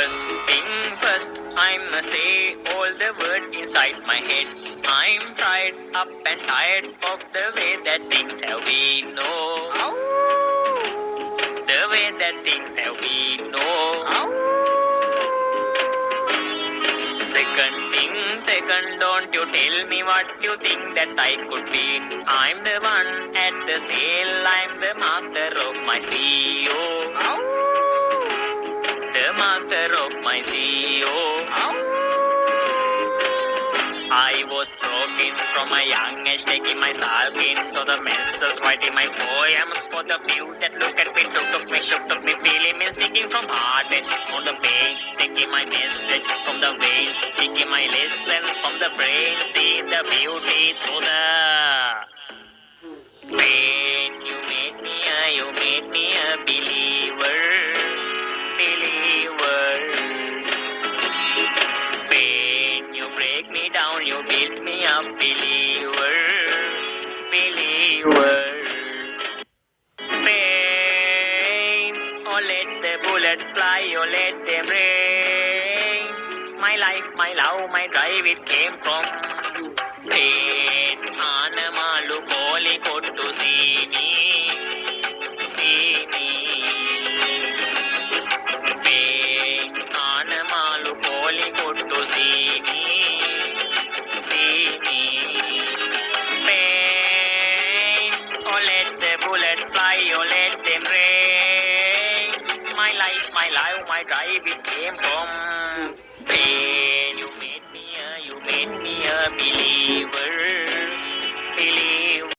First thing first, I'ma say all the words inside my head. I'm fried up and tired of the way that things have been. No, the way that things have been. No. Second thing, second, don't you tell me what you think that I could be. I'm the one at the sail, I'm the master of my CEO. The master of my CEO. I was broken from a young age, taking my sulk into the messes, writing my poems for the few that look at me, took me, shook me, feeling me, singing from heart edge on the pain, taking my message from the veins, taking my lesson from the brain, seeing the beauty through the pain. You made me a believer, believer. Pain, you break me down, you build me up, believer, believer. Pain, oh let the bullet fly, oh let them rain. My life, my love, my drive, it came from pain. Anamalu koli kottu see me, see me. Pain, anamalu koli kottu see me, see me. Pain, oh let the bullet fly, oh let them rain. My life, my life, my drive, it came from pain. You made me a believer.